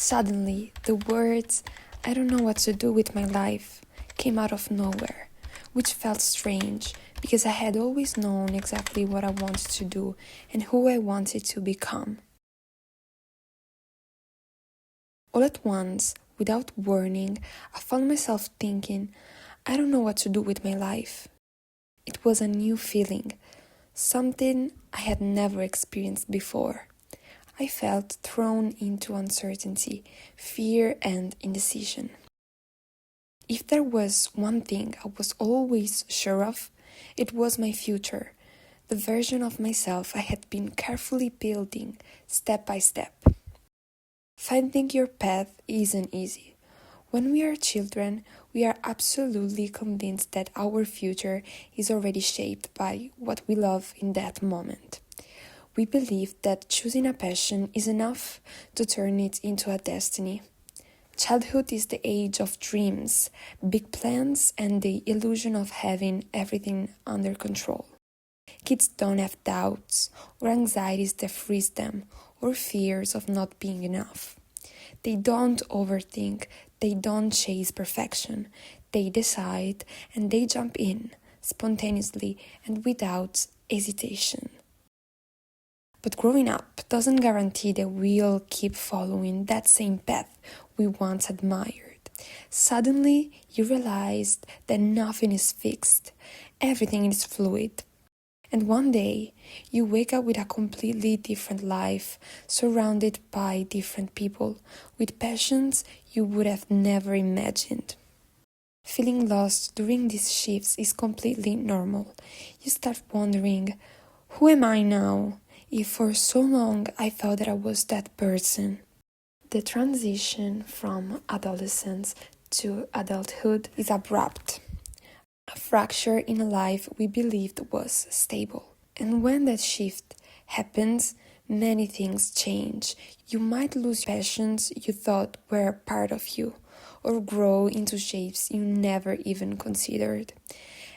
Suddenly, the words, "I don't know what to do with my life," came out of nowhere, which felt strange because I had always known exactly what I wanted to do and who I wanted to become. All at once, without warning, I found myself thinking, "I don't know what to do with my life." It was a new feeling, something I had never experienced before. I felt thrown into uncertainty, fear, and indecision. If there was one thing I was always sure of, it was my future, the version of myself I had been carefully building step by step. Finding your path isn't easy. When we are children, we are absolutely convinced that our future is already shaped by what we love in that moment. We believe that choosing a passion is enough to turn it into a destiny. Childhood is the age of dreams, big plans, and the illusion of having everything under control. Kids don't have doubts or anxieties that freeze them or fears of not being enough. They don't overthink, they don't chase perfection. They decide and they jump in spontaneously and without hesitation. But growing up doesn't guarantee that we'll keep following that same path we once admired. Suddenly, you realize that nothing is fixed, everything is fluid. And one day, you wake up with a completely different life, surrounded by different people, with passions you would have never imagined. Feeling lost during these shifts is completely normal. You start wondering, who am I now? If for so long I thought that I was that person. The transition from adolescence to adulthood is abrupt, a fracture in a life we believed was stable. And when that shift happens, many things change. You might lose passions you thought were part of you, or grow into shapes you never even considered.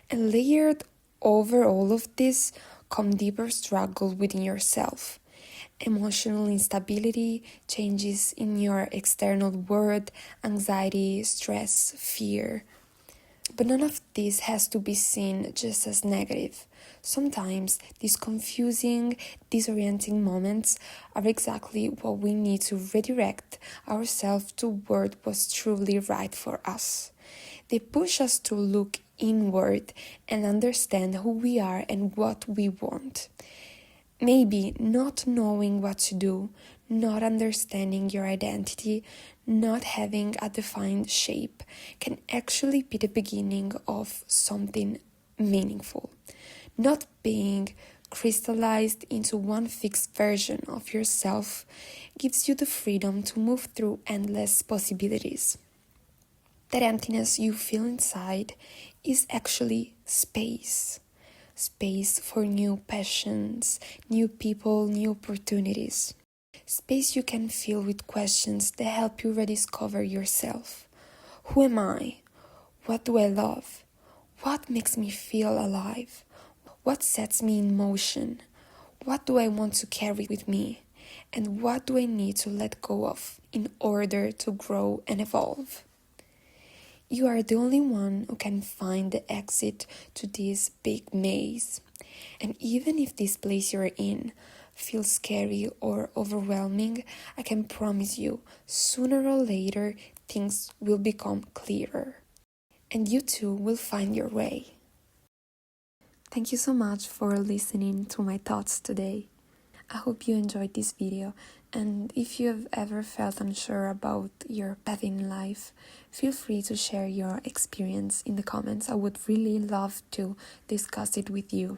And layered over all of this come deeper struggle within yourself. Emotional instability, changes in your external world, anxiety, stress, fear. But none of this has to be seen just as negative. Sometimes these confusing, disorienting moments are exactly what we need to redirect ourselves toward what's truly right for us. They push us to look inward and understand who we are and what we want. Maybe not knowing what to do, not understanding your identity, not having a defined shape can actually be the beginning of something meaningful. Not being crystallized into one fixed version of yourself gives you the freedom to move through endless possibilities. That emptiness you feel inside is actually space. Space for new passions, new people, new opportunities. Space you can fill with questions that help you rediscover yourself. Who am I? What do I love? What makes me feel alive? What sets me in motion? What do I want to carry with me? And what do I need to let go of in order to grow and evolve? You are the only one who can find the exit to this big maze. And even if this place you're in feels scary or overwhelming, I can promise you, sooner or later, things will become clearer. And you too will find your way. Thank you so much for listening to my thoughts today. I hope you enjoyed this video, and if you have ever felt unsure about your path in life, feel free to share your experience in the comments. I would really love to discuss it with you.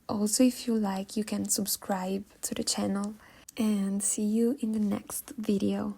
Also, if you like, you can subscribe to the channel, and see you in the next video.